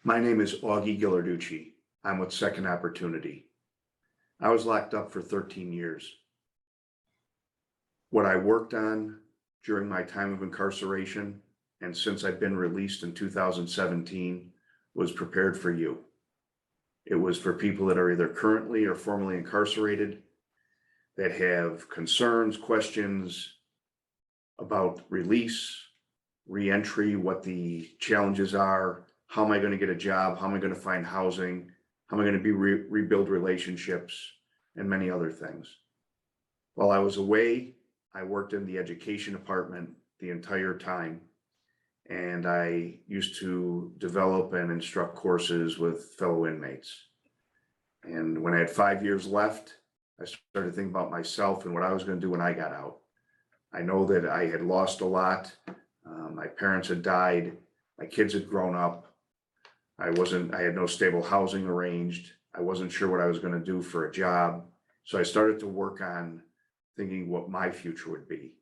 My name is Augie Ghilarducci. I'm with Second Opportunity. I was locked up for 13 years. What I worked on during my time of incarceration, and since I've been released in 2017, was prepared for you. It was for people that are either currently or formerly incarcerated, that have concerns, questions about release, reentry, what the challenges are, how am I going to get a job, how am I going to find housing, how am I going to rebuild relationships, and many other things. While I was away, I worked in the education department the entire time, and I used to develop and instruct courses with fellow inmates. And when I had 5 years left, I started thinking about myself and what I was going to do when I got out. I know that I had lost a lot. My parents had died. My kids had grown up. I had no stable housing arranged. I wasn't sure what I was going to do for a job. So I started to work on thinking what my future would be.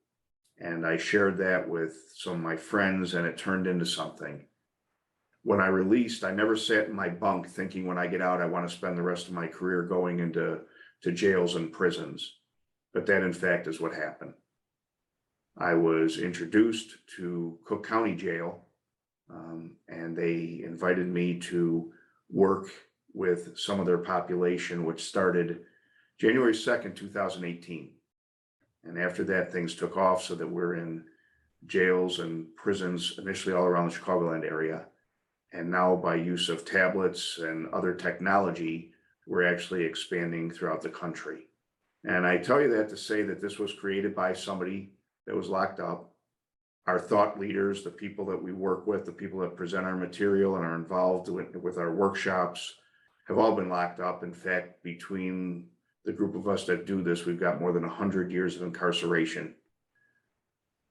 And I shared that with some of my friends, and it turned into something. When I released, I never sat in my bunk thinking when I get out, I want to spend the rest of my career going into jails and prisons. But that, in fact, is what happened. I was introduced to Cook County Jail, and they invited me to work with some of their population, which started January 2nd, 2018. And after that, things took off so that we're in jails and prisons initially all around the Chicagoland area. And now, by use of tablets and other technology, we're actually expanding throughout the country. And I tell you that to say that this was created by somebody that was locked up. Our thought leaders, the people that we work with, the people that present our material and are involved with our workshops, have all been locked up. In fact, between the group of us that do this, we've got more than 100 years of incarceration.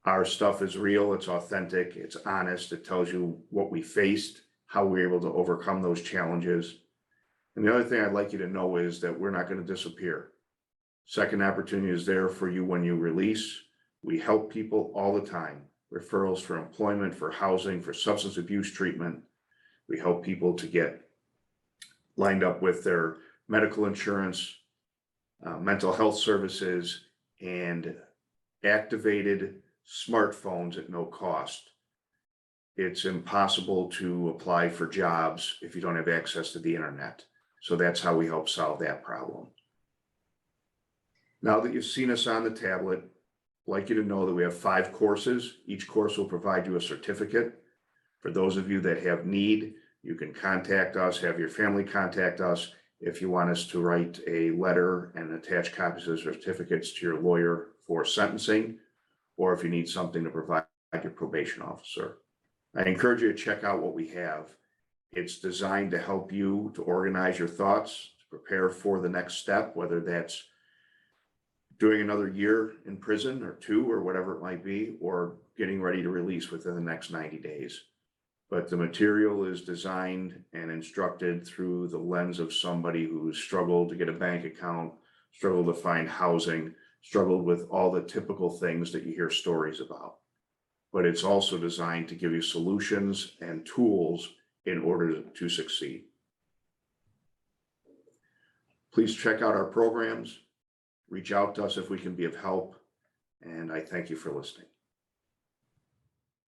Our stuff is real, it's authentic, it's honest, it tells you what we faced, how we were able to overcome those challenges. And the other thing I'd like you to know is that we're not going to disappear. Second Opportunity is there for you when you release. We help people all the time. Referrals for employment, for housing, for substance abuse treatment. We help people to get lined up with their medical insurance, mental health services, and activated smartphones at no cost. It's impossible to apply for jobs if you don't have access to the internet. So that's how we help solve that problem. Now that you've seen us on the tablet, I'd like you to know that we have 5 courses. Each course will provide you a certificate. For those of you that have need, you can contact us, have your family contact us if you want us to write a letter and attach copies of the certificates to your lawyer for sentencing, or if you need something to provide your probation officer. I encourage you to check out what we have. It's designed to help you to organize your thoughts, to prepare for the next step, whether that's doing another year in prison or 2 or whatever it might be, or getting ready to release within the next 90 days. But the material is designed and instructed through the lens of somebody who's struggled to get a bank account, struggled to find housing, struggled with all the typical things that you hear stories about. But it's also designed to give you solutions and tools in order to succeed. Please check out our programs. Reach out to us if we can be of help, and I thank you for listening.